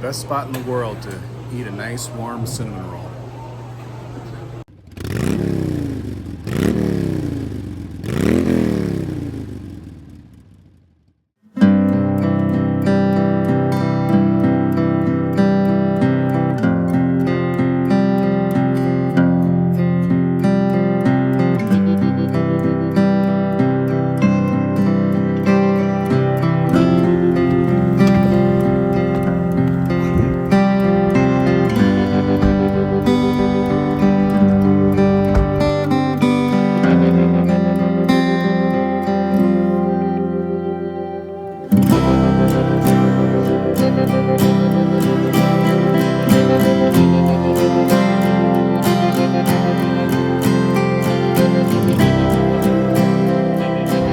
best spot in the world to eat a nice warm cinnamon roll.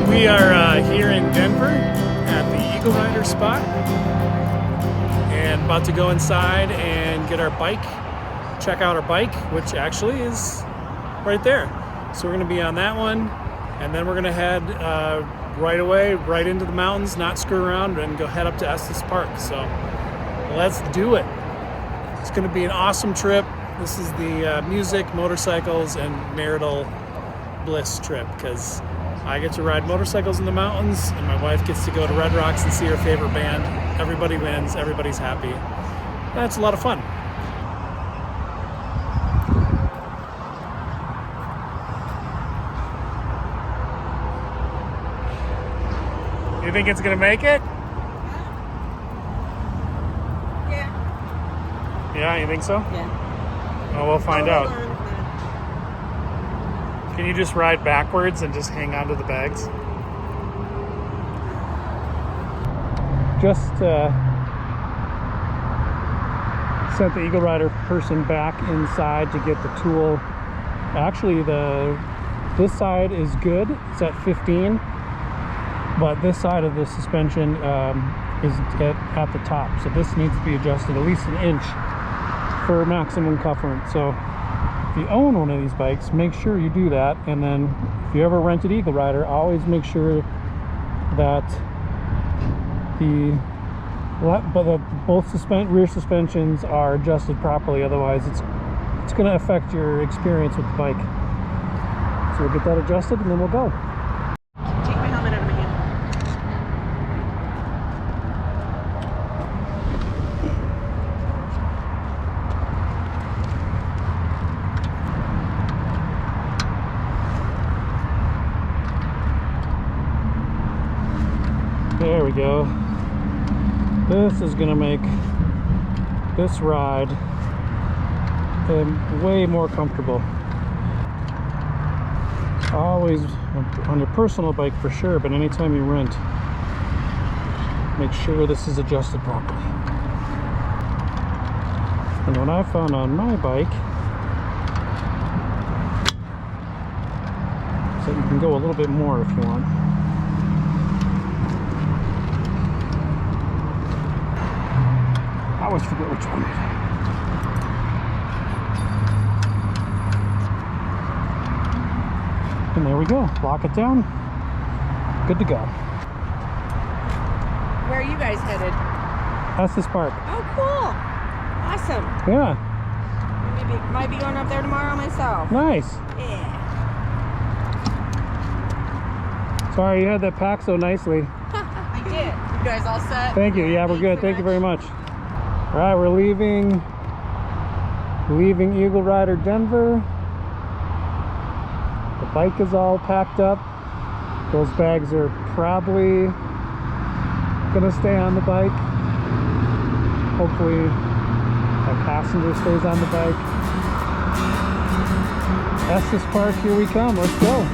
We are here in Denver at the Eagle Rider spot and about to go inside and get our bike, check out our bike, which actually is right there. So we're going to be on that one, and then we're going to head right away, right into the mountains, not screw around, and go head up to Estes Park. So let's do it. It's going to be an awesome trip. This is the music, motorcycles, and marital bliss trip, because I get to ride motorcycles in the mountains, and my wife gets to go to Red Rocks and see her favorite band. Everybody wins, everybody's happy. That's a lot of fun. You think it's gonna make it? Yeah. Yeah, you think so? Yeah. Well, we'll find out. Can you just ride backwards and just hang on to the bags? Just sent the Eagle Rider person back inside to get the tool. Actually, this side is good. It's at 15, but this side of the suspension is at the top. So this needs to be adjusted at least an inch for maximum comfort. So if you own one of these bikes, make sure you do that. And then if you ever rented Eagle Rider, always make sure that both rear suspensions are adjusted properly. Otherwise, it's going to affect your experience with the bike. So we'll get that adjusted, and then we'll go. Take my helmet out of my hand. There we go. This is going to make this ride way more comfortable. Always on your personal bike for sure, but anytime you rent, make sure this is adjusted properly. And what I found on my bike is that you can go a little bit more if you want. I always forget which one. And there we go. Lock it down. Good to go. Where are you guys headed? Estes Park. Oh, cool. Awesome. Yeah. Might be going up there tomorrow myself. Nice. Yeah. Sorry you had that packed so nicely. I did. You guys all set? Thank you. Yeah, we're good. Thank you very much. All right, we're leaving Eagle Rider Denver. The bike is all packed up. Those bags are probably gonna stay on the bike. Hopefully our passenger stays on the bike. Estes Park, here we come. Let's go.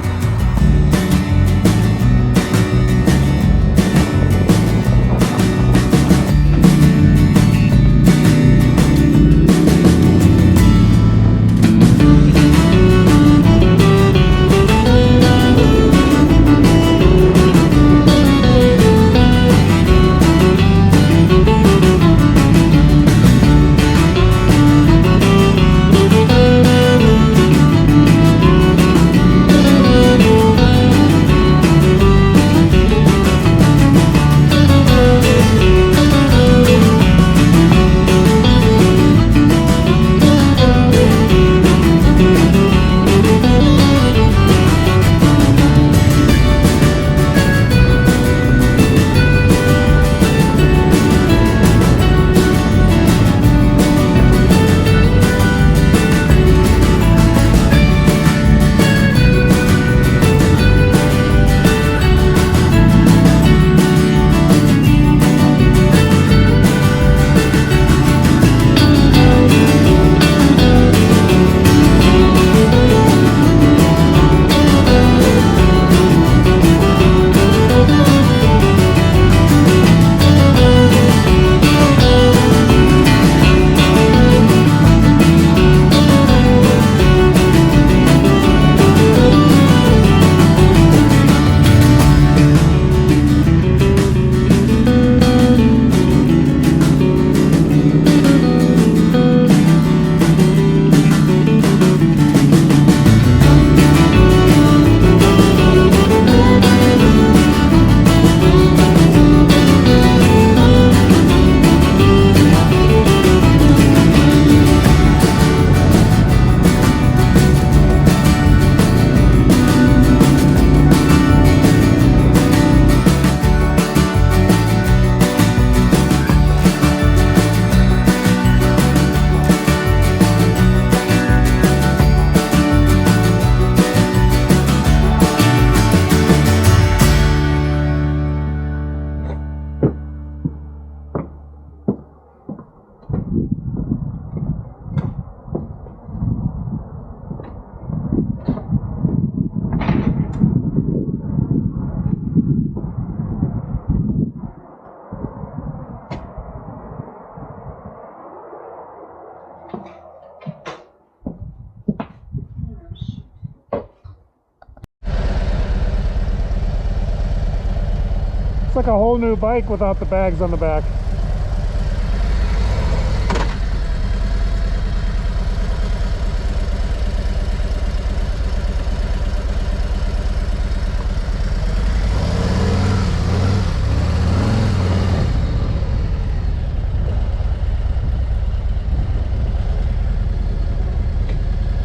like a whole new bike without the bags on the back.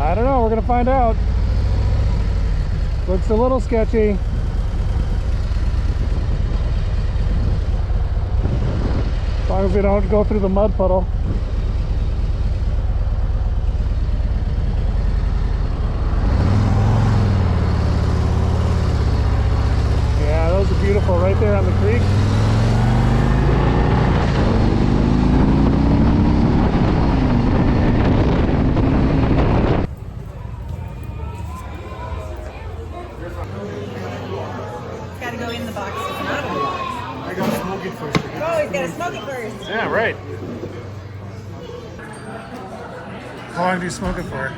I don't know, we're gonna find out. Looks a little sketchy. As long as we don't go through the mud puddle. Yeah, those are beautiful right there on the creek. Gotta go in the box. Not in the box. I gotta smoke it first. Oh, he's gotta smoke it first. Yeah, right. How long do you smoke it for?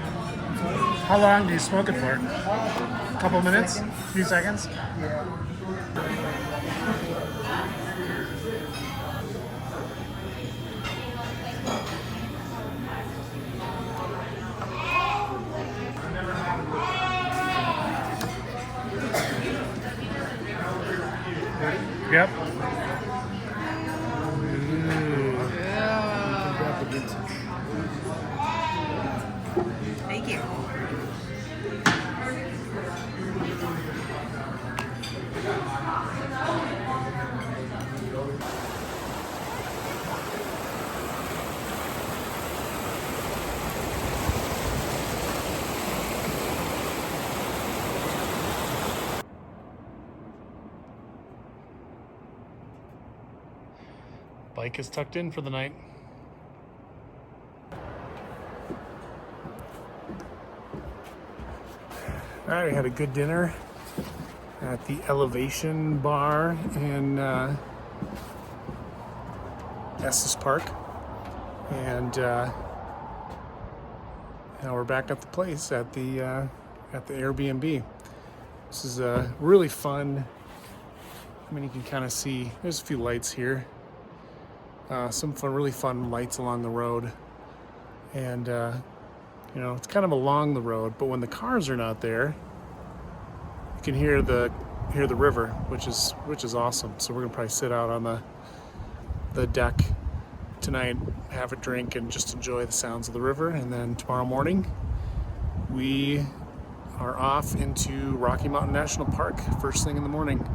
How long do you smoke it for? A couple minutes? A few seconds? Yep. Thank you. Bike is tucked in for the night. All right, we had a good dinner at the Elevation Bar in Estes Park, and now we're back at the place at the Airbnb. This is really fun. I mean, you can kind of see there's a few lights here. Some really fun lights along the road, and you know, it's kind of along the road, but when the cars are not there, you can hear the river, which is awesome. So we're gonna probably sit out on the deck tonight, have a drink, and just enjoy the sounds of the river. And then tomorrow morning, we are off into Rocky Mountain National Park first thing in the morning.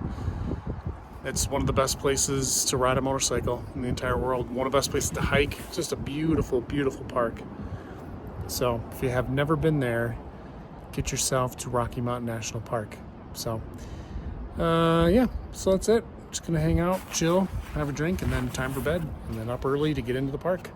It's one of the best places to ride a motorcycle in the entire world. One of the best places to hike. It's just a beautiful, beautiful park. So if you have never been there, get yourself to Rocky Mountain National Park. So yeah, so that's it. Just gonna hang out, chill, have a drink, and then time for bed, and then up early to get into the park.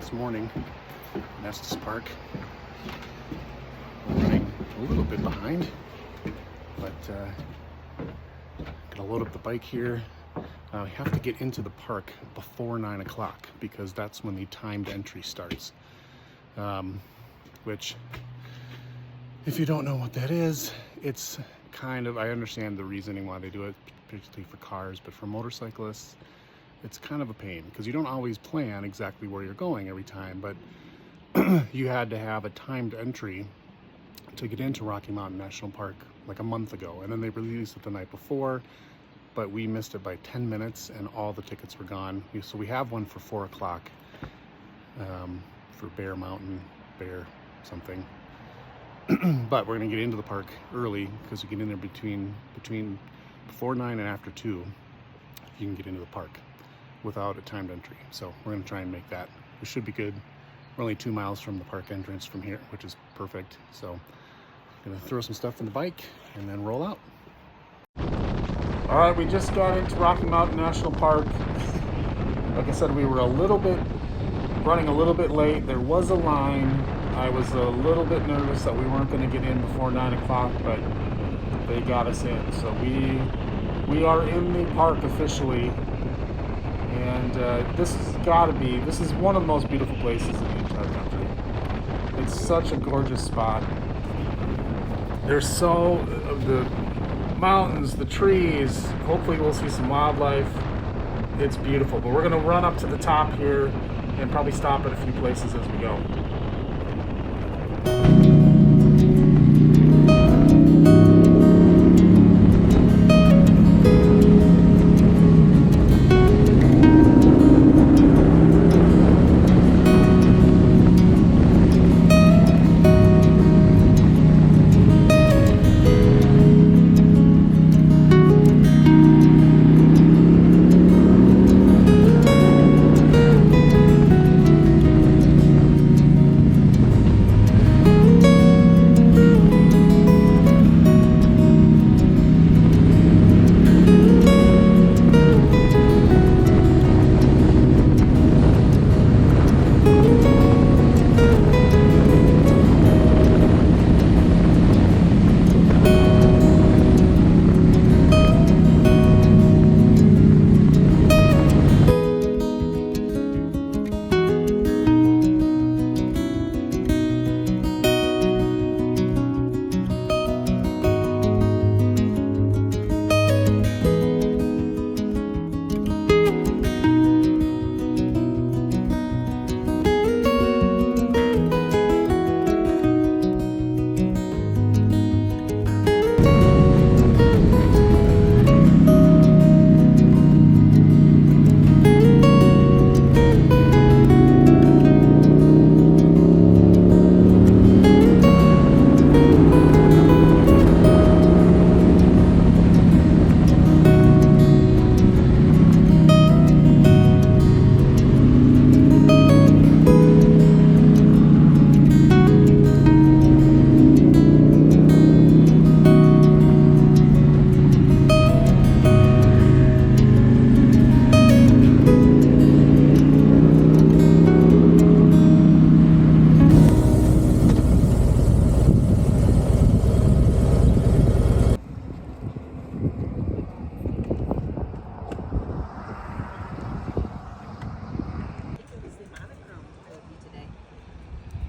This morning in Estes Park. We're running a little bit behind, but gonna load up the bike here. We have to get into the park before 9 o'clock because that's when the timed entry starts. Which, if you don't know what that is, it's kind of, I understand the reasoning why they do it, particularly for cars, but for motorcyclists, it's kind of a pain because you don't always plan exactly where you're going every time, but you had to have a timed entry to get into Rocky Mountain National Park like a month ago, and then they released it the night before, but we missed it by 10 minutes and all the tickets were gone. So we have one for 4 o'clock for Bear Mountain, Bear something. But we're gonna get into the park early because you get in there between before 9 and after 2, you can get into the park without a timed entry. So we're gonna try and make that. We should be good. We're only 2 miles from the park entrance from here, which is perfect. So I'm gonna throw some stuff in the bike and then roll out. All right, we just got into Rocky Mountain National Park. Like I said, we were a little bit running a little bit late. There was a line. I was a little bit nervous that we weren't going to get in before 9 o'clock, but they got us in. So we are in the park officially, and this is one of the most beautiful places in the entire country. It's such a gorgeous spot. There's the mountains, the trees. Hopefully we'll see some wildlife. It's beautiful, but we're going to run up to the top here and probably stop at a few places as we go.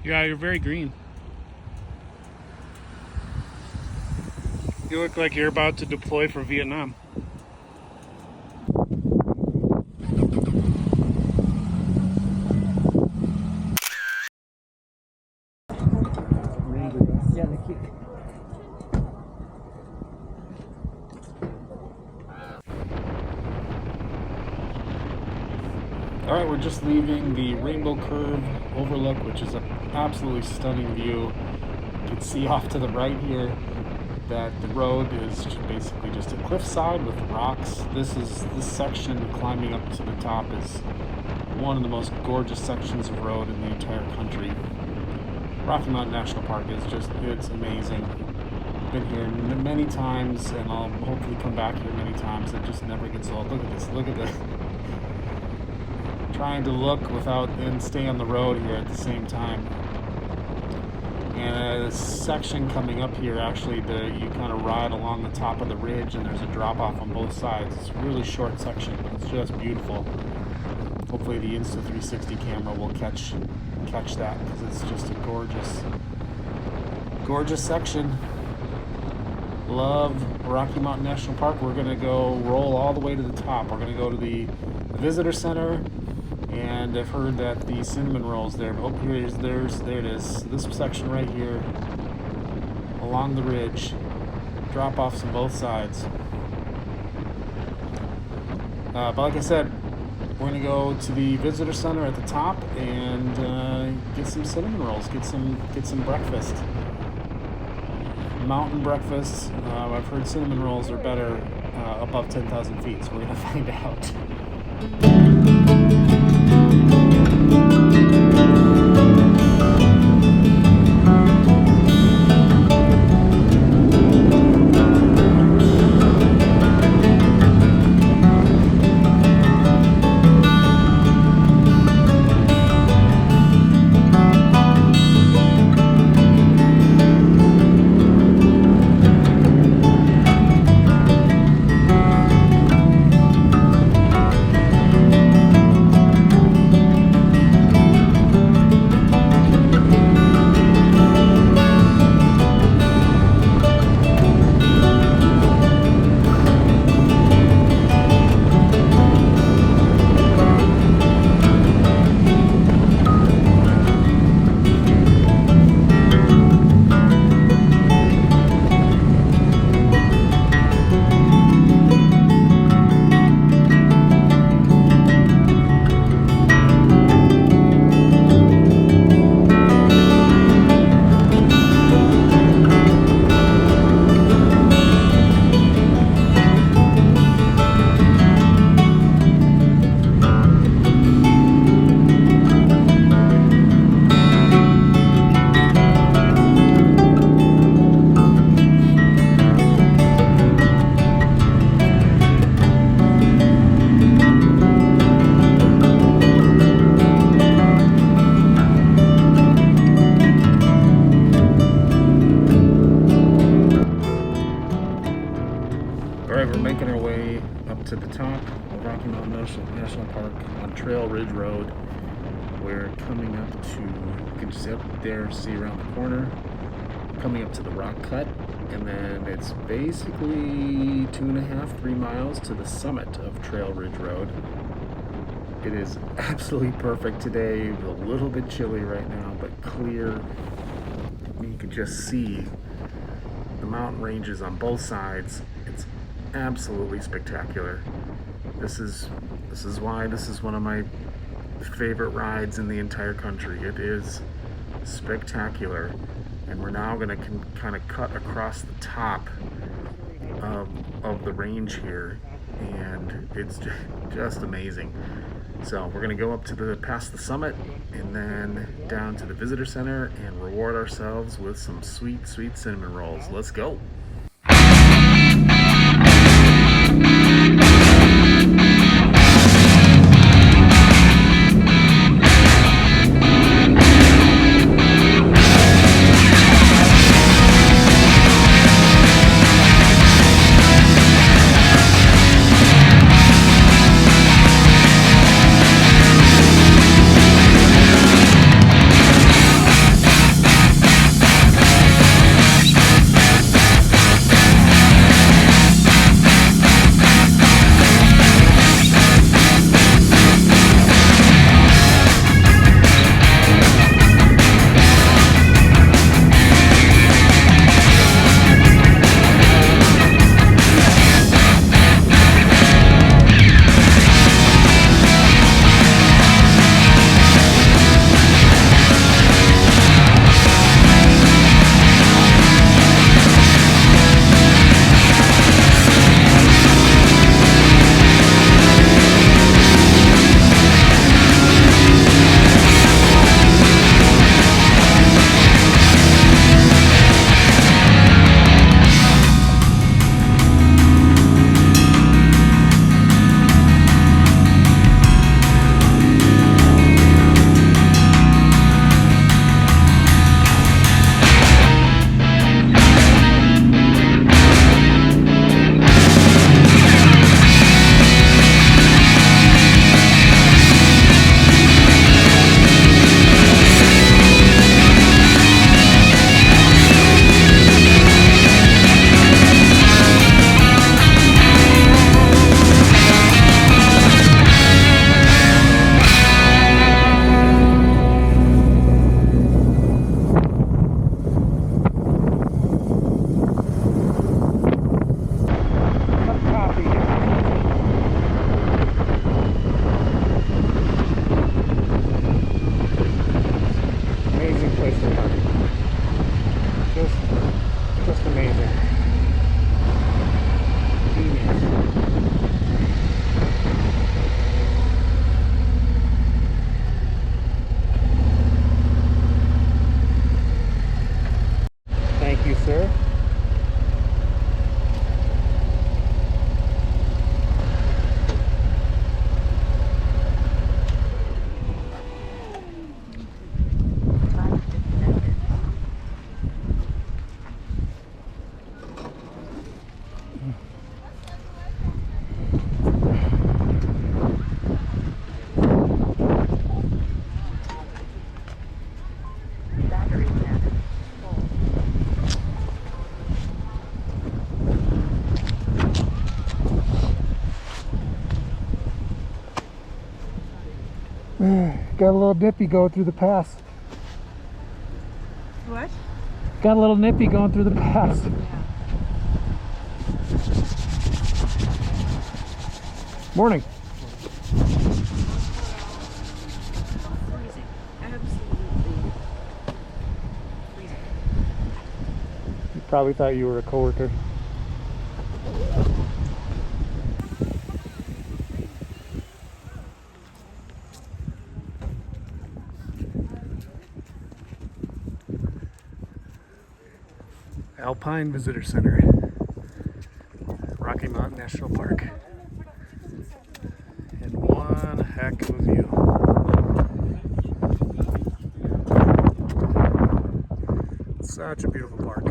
Yeah, you're very green. You look like you're about to deploy for Vietnam. Yeah, they're cute. Alright, we're just leaving the Rainbow Curve overlook, which is an absolutely stunning view. You can see off to the right here that the road is basically just a cliffside with rocks. This section climbing up to the top is one of the most gorgeous sections of road in the entire country. Rocky Mountain National Park is it's amazing. Been here many times, and I'll hopefully come back here many times. It just never gets old. Look at this. Trying to look without and stay on the road here at the same time. And a section coming up here, actually, you kind of ride along the top of the ridge, and there's a drop off on both sides. It's a really short section, but it's just beautiful. Hopefully the Insta360 camera will catch that, because it's just a gorgeous section. Love Rocky Mountain National Park. We're gonna go roll all the way to the top. We're gonna go to the Visitor Center, and I've heard that the cinnamon rolls there. Oh, there it is. This section right here, along the ridge, drop offs on both sides. But like I said, we're gonna go to the Visitor Center at the top and get some cinnamon rolls, get some breakfast, mountain breakfast. I've heard cinnamon rolls are better above 10,000 feet, so we're gonna find out. National Park on Trail Ridge Road. We're coming up to, you can just up there see around the corner, coming up to the rock cut, and then it's basically 2.5, 3 miles to the summit of Trail Ridge Road. It is absolutely perfect today, a little bit chilly right now, but clear. You can just see the mountain ranges on both sides. It's absolutely spectacular. This is why this is one of my favorite rides in the entire country. It is spectacular, and we're now going to kind of cut across the top of the range here, and it's just amazing. So we're going to go up to past the summit and then down to the visitor center and reward ourselves with some sweet cinnamon rolls. Let's go. Got a little nippy going through the pass. What? Got a little nippy going through the pass. Yeah. Morning. Freezing. Absolutely freezing. You probably thought you were a coworker. Alpine Visitor Center, Rocky Mountain National Park, and one heck of a view. Such a beautiful park.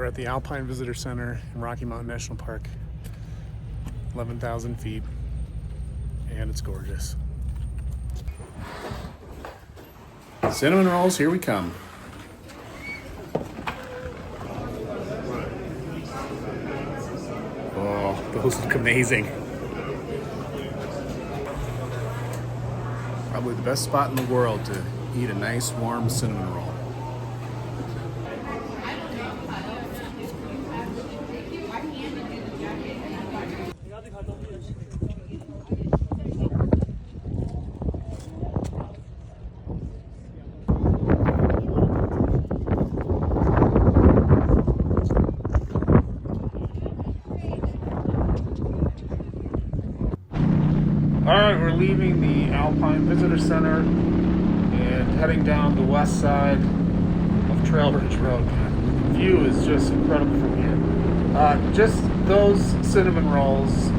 We're at the Alpine Visitor Center in Rocky Mountain National Park. 11,000 feet, and it's gorgeous. Cinnamon rolls, here we come. Oh, those look amazing. Probably the best spot in the world to eat a nice warm cinnamon roll. Alright, we're leaving the Alpine Visitor Center and heading down the west side of Trail Ridge Road. The view is just incredible from here. Just those cinnamon rolls,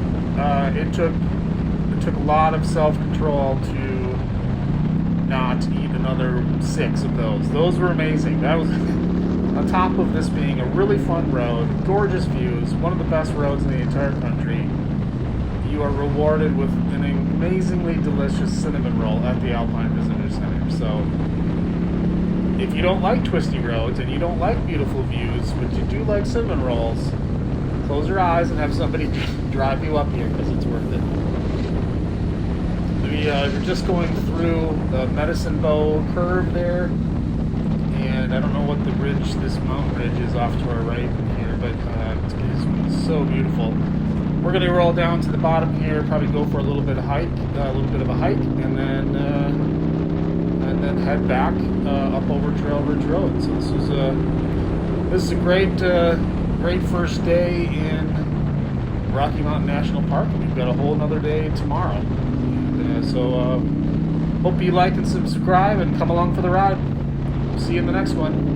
it took a lot of self-control to not eat another 6 of those. Those were amazing. That was on top of this being a really fun road, gorgeous views, one of the best roads in the entire country. You are rewarded with an amazingly delicious cinnamon roll at the Alpine Visitor Center. So if you don't like twisty roads and you don't like beautiful views, but you do like cinnamon rolls, close your eyes and have somebody drive you up here because it's worth it. We're just going through the Medicine Bow curve there, and I don't know what the ridge, this mountain ridge is off to our right here, but it's so beautiful. We're going to roll down to the bottom here, probably go for a little bit of a hike, and then head back up over Trail Ridge Road. So this is a great first day in Rocky Mountain National Park. We've got a whole another day tomorrow. And, so hope you like and subscribe and come along for the ride. See you in the next one.